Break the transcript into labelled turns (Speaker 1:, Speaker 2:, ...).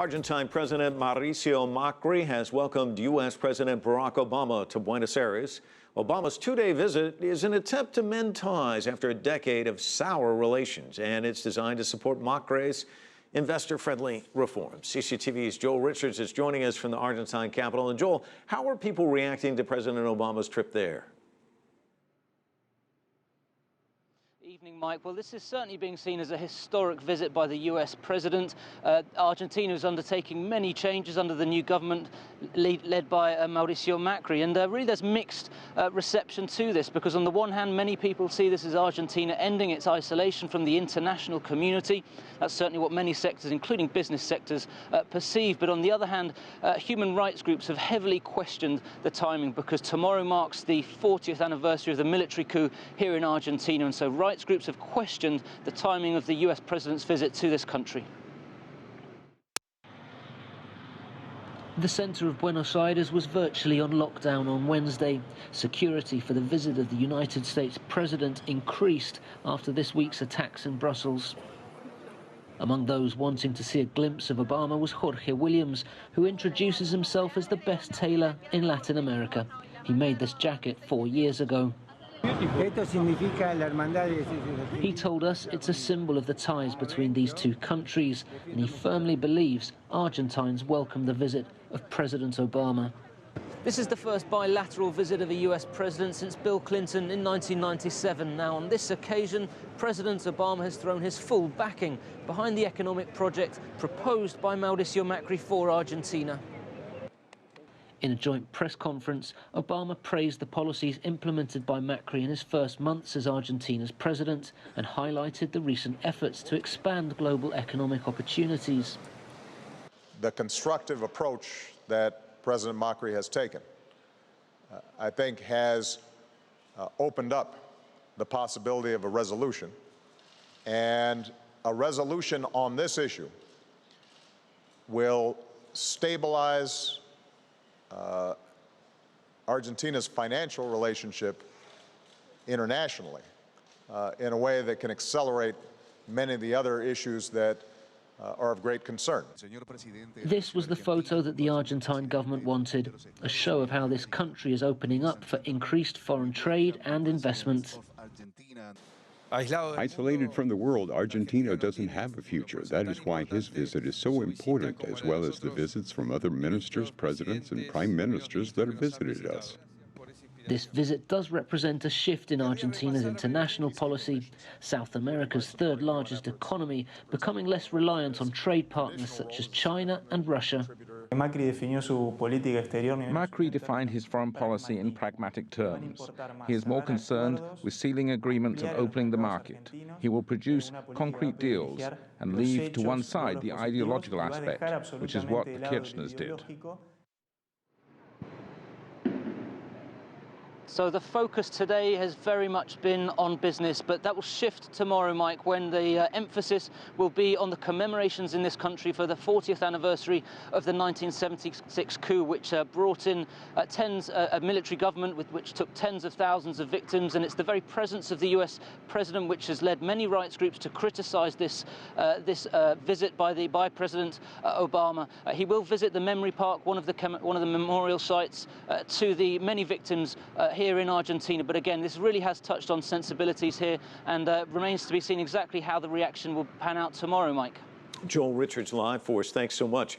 Speaker 1: Argentine President Mauricio Macri has welcomed U.S. President Barack Obama to Buenos Aires. Obama's two-day visit is an attempt to mend ties after a decade of sour relations, and it's designed to support Macri's investor-friendly reforms. CCTV's Joel Richards is joining us from the Argentine capital. And Joel, how are people reacting to President Obama's trip there?
Speaker 2: Evening, Mike. Well, this is certainly being seen as a historic visit by the U.S. president. Argentina is undertaking many changes under the new government led by Mauricio Macri. And really there's mixed reception to this, because on the one hand, many people see this as Argentina ending its isolation from the international community. That's certainly what many sectors, including business sectors, perceive. But on the other hand, human rights groups have heavily questioned the timing, because tomorrow marks the 40th anniversary of the military coup here in Argentina. And so rights groups have questioned the timing of the US president's visit to this country. The centre of Buenos Aires was virtually on lockdown on Wednesday. Security for the visit of the United States president increased after this week's attacks in Brussels. Among those wanting to see a glimpse of Obama was Jorge Williams, who introduces himself as the best tailor in Latin America. He made this jacket 4 years ago. He told us it's a symbol of the ties between these two countries, and he firmly believes Argentines welcome the visit of President Obama. This is the first bilateral visit of a US president since Bill Clinton in 1997. Now, on this occasion, President Obama has thrown his full backing behind the economic project proposed by Mauricio Macri for Argentina. In a joint press conference, Obama praised the policies implemented by Macri in his first months as Argentina's president and highlighted the recent efforts to expand global economic opportunities.
Speaker 3: The constructive approach that President Macri has taken, I think, has opened up the possibility of a resolution. And a resolution on this issue will stabilize Argentina's financial relationship internationally in a way that can accelerate many of the other issues that are of great concern.
Speaker 2: This was the photo that the Argentine government wanted, a show of how this country is opening up for increased foreign trade and investment.
Speaker 4: Isolated from the world, Argentina doesn't have a future. That is why his visit is so important, as well as the visits from other ministers, presidents, and prime ministers that have visited us.
Speaker 2: This visit does represent a shift in Argentina's international policy, South America's third largest economy, becoming less reliant on trade partners such as China and Russia.
Speaker 5: Macri defined his foreign policy in pragmatic terms. He is more concerned with sealing agreements and opening the market. He will produce concrete deals and leave to one side the ideological aspect, which is what the Kirchners did.
Speaker 2: So the focus today has very much been on business, but that will shift tomorrow, Mike, when the emphasis will be on the commemorations in this country for the 40th anniversary of the 1976 coup, which brought in a military government which took tens of thousands of victims. And it's the very presence of the US president which has led many rights groups to criticize this visit by President Obama. He will visit the Memory Park, one of the memorial sites to the many victims here in Argentina. But again, this really has touched on sensibilities here, and remains to be seen exactly how the reaction will pan out tomorrow, Mike.
Speaker 1: Joel Richards live for us. Thanks so much.